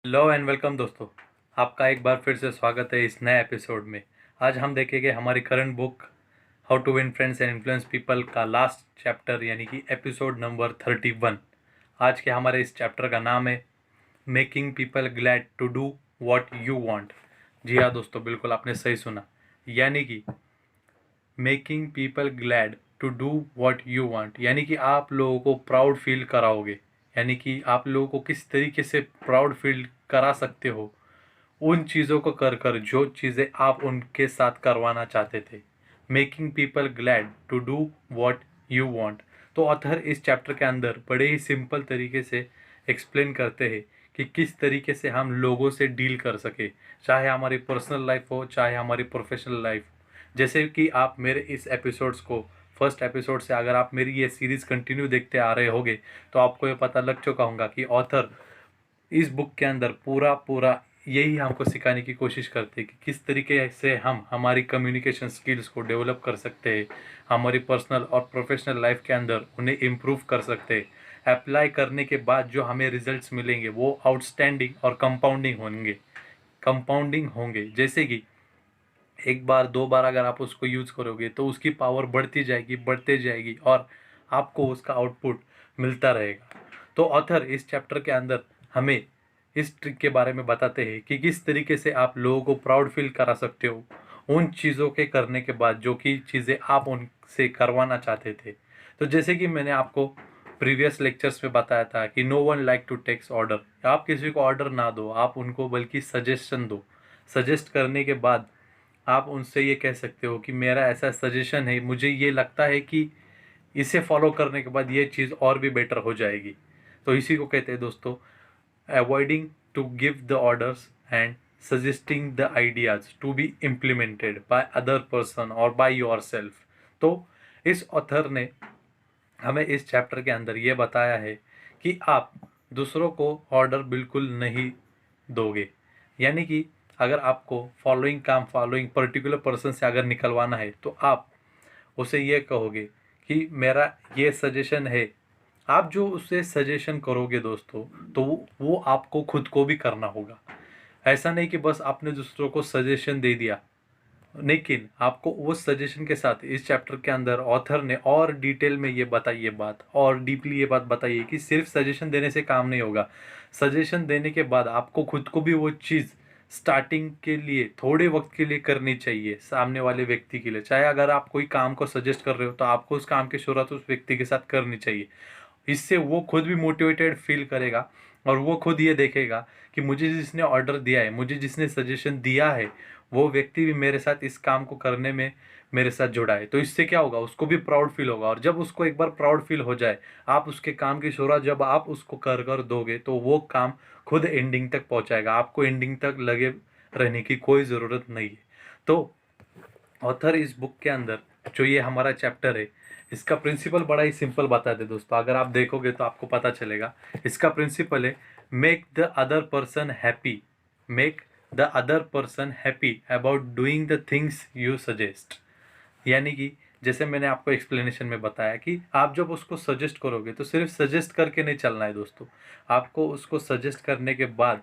Hello and welcome दोस्तों। आपका एक बार फिर से स्वागत है इस नए एपिसोड में। आज हम देखेंगे हमारी current book how to win friends and influence people का लास्ट चैप्टर यानी कि एपिसोड नंबर 31। आज के हमारे इस चैप्टर का नाम है making people glad to do what you want. जी हाँ दोस्तों, बिल्कुल आपने सही सुना, यानी कि making people glad to do what you want, यानी कि आप लोगों को प्राउड फील कराओगे। यानी कि आप लोगों को किस तरीके से प्राउड फील करा सकते हो उन चीज़ों को कर कर जो चीज़ें आप उनके साथ करवाना चाहते थे। Making people glad to do what you want. तो ऑथर इस चैप्टर के अंदर बड़े ही सिंपल तरीके से एक्सप्लेन करते हैं कि किस तरीके से हम लोगों से डील कर सके, चाहे हमारी पर्सनल लाइफ हो चाहे हमारी प्रोफेशनल लाइफ। जैसे कि आप मेरे इस एपिसोड्स को फर्स्ट एपिसोड से अगर आप मेरी ये सीरीज़ कंटिन्यू देखते आ रहे होगे तो आपको ये पता लग चुका होगा कि ऑथर इस बुक के अंदर पूरा पूरा यही हमको सिखाने की कोशिश करते हैं कि किस तरीके से हम हमारी कम्युनिकेशन स्किल्स को डेवलप कर सकते हैं, हमारी पर्सनल और प्रोफेशनल लाइफ के अंदर उन्हें इम्प्रूव कर सकते हैं। अप्लाई करने के बाद जो हमें रिजल्ट्स मिलेंगे वो आउटस्टैंडिंग और कंपाउंडिंग होंगे। जैसे कि एक बार दो बार अगर आप उसको यूज़ करोगे तो उसकी पावर बढ़ती जाएगी और आपको उसका आउटपुट मिलता रहेगा। तो ऑथर इस चैप्टर के अंदर हमें इस ट्रिक के बारे में बताते हैं कि किस तरीके से आप लोगों को प्राउड फील करा सकते हो उन चीज़ों के करने के बाद जो कि चीज़ें आप उनसे करवाना चाहते थे। तो जैसे कि मैंने आपको प्रीवियस लेक्चर्स में बताया था कि no one like to takes order. आप किसी को ऑर्डर ना दो, आप उनको बल्कि सजेशन दो। सजेस्ट करने के बाद आप उनसे ये कह सकते हो कि मेरा ऐसा सजेशन है, मुझे ये लगता है कि इसे फॉलो करने के बाद ये चीज़ और भी बेटर हो जाएगी। तो इसी को कहते हैं दोस्तों avoiding to give the orders and suggesting the ideas to be implemented by other person और बाय योर सेल्फ। तो इस ऑथर ने हमें इस चैप्टर के अंदर ये बताया है कि आप दूसरों को ऑर्डर बिल्कुल नहीं दोगे। यानी कि अगर आपको फॉलोइंग पर्टिकुलर पर्सन से अगर निकलवाना है तो आप उसे ये कहोगे कि मेरा ये सजेशन है। आप जो उससे सजेशन करोगे दोस्तों तो वो आपको खुद को भी करना होगा। ऐसा नहीं कि बस आपने दूसरों को सजेशन दे दिया, लेकिन आपको उस सजेशन के साथ इस चैप्टर के अंदर ऑथर ने और डिटेल में ये बात और डीपली ये बात बताई है कि सिर्फ सजेशन देने से काम नहीं होगा। सजेशन देने के बाद आपको खुद को भी वो चीज़ स्टार्टिंग के लिए थोड़े वक्त के लिए करनी चाहिए सामने वाले व्यक्ति के लिए। चाहे अगर आप कोई काम को सजेस्ट कर रहे हो तो आपको उस काम की शुरुआत उस व्यक्ति के साथ करनी चाहिए। इससे वो खुद भी मोटिवेटेड फील करेगा और वो खुद ये देखेगा कि मुझे जिसने ऑर्डर दिया है, मुझे जिसने सजेशन दिया है, वो व्यक्ति भी मेरे साथ इस काम को करने में मेरे साथ जुड़ा है। तो इससे क्या होगा, उसको भी प्राउड फील होगा और जब उसको एक बार प्राउड फील हो जाए, आप उसके काम की शुरुआत जब आप उसको कर कर दोगे तो वो काम खुद एंडिंग तक पहुंचाएगा। आपको एंडिंग तक लगे रहने की कोई ज़रूरत नहीं है। तो ऑथर इस बुक के अंदर जो ये हमारा चैप्टर है इसका प्रिंसिपल बड़ा ही सिंपल बताते हैं दोस्तों। अगर आप देखोगे तो आपको पता चलेगा। इसका प्रिंसिपल है make the other person happy, make the other person happy about doing the things you suggest. यानी कि जैसे मैंने आपको एक्सप्लेनेशन में बताया कि आप जब उसको सजेस्ट करोगे तो सिर्फ सजेस्ट करके नहीं चलना है दोस्तों। आपको उसको सजेस्ट करने के बाद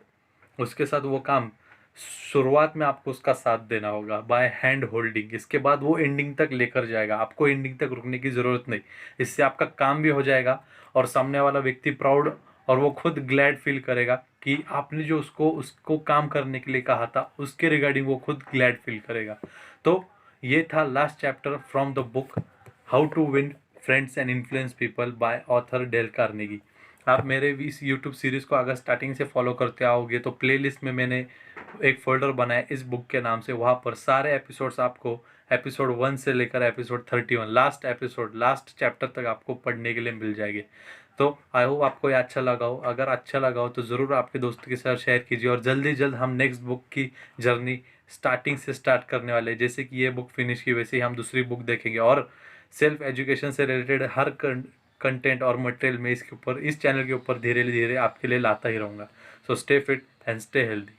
उसके साथ वो काम शुरुआत में आपको उसका साथ देना होगा बाय हैंड होल्डिंग। इसके बाद वो एंडिंग तक लेकर जाएगा, आपको एंडिंग तक रुकने की ज़रूरत नहीं। इससे आपका काम भी हो जाएगा और सामने वाला व्यक्ति प्राउड और वो खुद ग्लैड फील करेगा कि आपने जो उसको काम करने के लिए कहा था उसके रिगार्डिंग वो खुद ग्लैड फील करेगा। तो ये था last chapter from the book how to win friends and influence people by author Dale Carnegie. आप मेरे भी इस यूट्यूब सीरीज़ को अगर स्टार्टिंग से फॉलो करते आओगे तो प्लेलिस्ट में मैंने एक फोल्डर बनाया इस बुक के नाम से। वहाँ पर सारे एपिसोड्स आपको एपिसोड 1 से लेकर एपिसोड 31 लास्ट चैप्टर तक आपको पढ़ने के लिए मिल जाएंगे। तो आई होप आपको ये अच्छा लगा हो। अगर अच्छा लगा हो तो ज़रूर आपके दोस्तों के साथ शेयर कीजिए और जल्दी जल्द हम नेक्स्ट बुक की जर्नी स्टार्टिंग से स्टार्ट करने वाले हैं। जैसे कि ये बुक फिनिश की वैसे ही हम दूसरी बुक देखेंगे और सेल्फ एजुकेशन से रिलेटेड हर कंटेंट और मटेरियल में इस चैनल के ऊपर धीरे धीरे आपके लिए लाता ही रहूँगा। So stay fit and stay healthy.